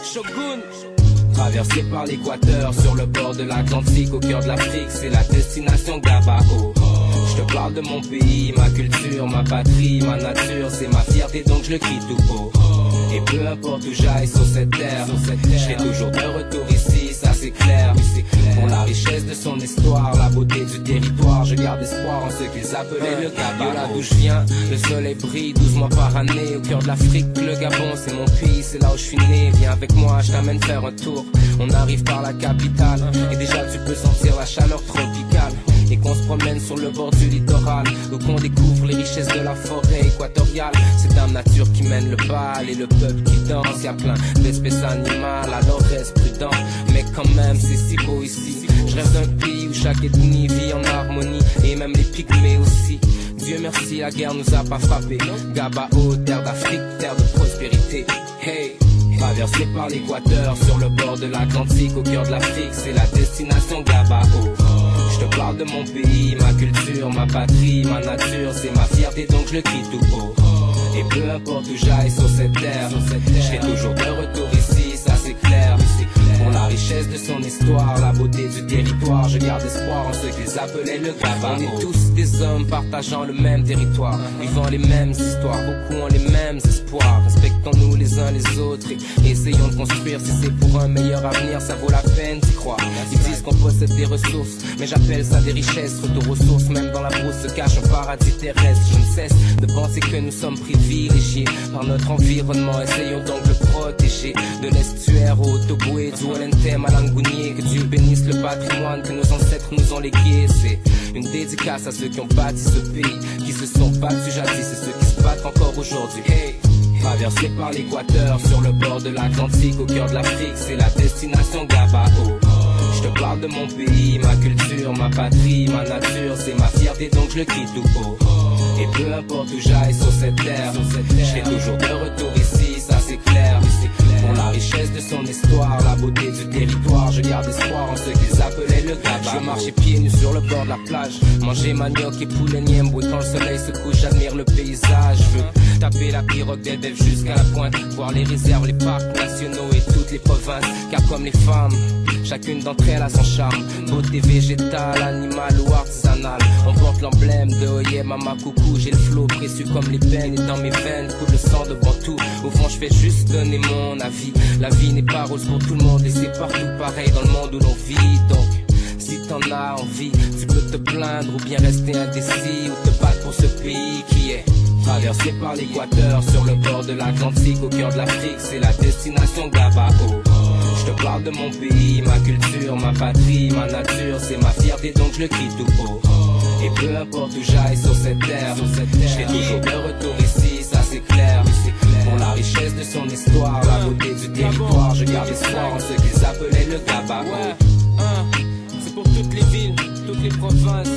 Shogun. Traversé par l'équateur, sur le bord de l'Atlantique, au cœur de l'Afrique, c'est la destination Gabao. Je te parle de mon pays, ma culture, ma patrie, ma nature, c'est ma fierté donc je le crie tout haut. Et peu importe où j'aille sur cette terre, je serai toujours de retour ici, ça c'est clair. Pour la richesse de son histoire, la beauté du territoire, je garde espoir en ce qu'ils appelaient le Gabon. Là d'où je viens, le soleil brille 12 mois par année. Au cœur de l'Afrique, le Gabon c'est mon pays, c'est là où je suis né. Viens avec moi, je t'amène faire un tour. On arrive par la capitale, et déjà tu peux sentir la chaleur tropicale. Et qu'on se promène sur le bord du littoral, où qu'on découvre les richesses de la forêt équatoriale. C'est Dame Nature qui mène le bal et le peuple qui danse. Y'a plein d'espèces animales, alors reste prudent. Mais quand même c'est si beau ici. Je rêve d'un pays où chaque ethnie vit en harmonie, et même les pygmées aussi. Dieu merci, la guerre nous a pas frappé. Gabao, terre d'Afrique, terre de prospérité. Hey! Traversé par l'équateur, sur le bord de l'Atlantique, au cœur de l'Afrique, c'est la destination Gabao. Je te parle de mon pays, ma culture, ma patrie, ma nature, c'est ma fierté donc je le crie tout haut. Et peu importe où j'aille sur cette terre, je serai toujours de retour ici, ça c'est clair. Pour la richesse de son histoire, la beauté du territoire, je garde espoir en ce qu'ils appelaient le Gabon. On est tous des hommes partageant le même territoire, vivant les mêmes histoires, beaucoup ont les mêmes espoirs. Respectons-nous les uns les autres et essayons de construire. Si c'est pour un meilleur avenir, ça vaut la peine d'y croire. Ils disent qu'on possède des ressources, mais j'appelle ça des richesses. Retour aux sources, même dans la brousse se cache un paradis terrestre. Je ne cesse de penser que nous sommes privilégiés par notre environnement, essayons donc de le protéger. De l'estuaire au Togoué, du Walentem à Langounier, que Dieu bénisse le patrimoine que nos ancêtres nous ont légué. C'est une dédicace à ceux qui ont bâti ce pays, qui se sont battus jadis et ceux qui se battent encore aujourd'hui. Hey! Traversé par l'équateur, sur le bord de l'Atlantique, au cœur de l'Afrique, c'est la destination Gabao. Je te parle de mon pays, ma culture, ma patrie, ma nature, c'est ma fierté donc je le crie tout haut. Et peu importe où j'aille sur cette terre, je serai toujours de retour ici, ça c'est clair. Pour la richesse de son histoire, la beauté du territoire, je garde espoir en ce qu'ils appelaient le Gabon. Je marchais pieds nus sur le bord de la plage, manger manioc et poulet niembo, et quand le soleil se couche, j'admire le paysage. Je veux taper la pirogue d'Elbeuf jusqu'à la pointe, voir les réserves, les parcs nationaux et toutes les provinces. Car comme les femmes, chacune d'entre elles a son charme, beauté végétale, animale ou artisanale. On porte l'emblème de Oye Mama Coucou, j'ai le flow précieux comme les peines, et dans mes veines coule le sang de Bantou. Au fond je fais juste donner mon avis. La vie n'est pas rose pour tout le monde et c'est partout pareil dans le monde où l'on vit. Donc si t'en as envie, tu peux te plaindre ou bien rester indécis, ou te battre pour ce pays qui est traversé par l'équateur, sur le bord de l'Atlantique, au cœur de l'Afrique, c'est la destination Gabao. Je te parle de mon pays, ma culture, ma patrie, ma nature, c'est ma fierté donc je le crie tout haut. Et peu importe où j'aille sur cette terre, je serai toujours de retour ici, ça c'est clair. Pour la richesse de son histoire, la beauté du territoire, je garde espoir en ce qu'ils appelaient le Gabao. C'est pour toutes les villes, toutes les provinces.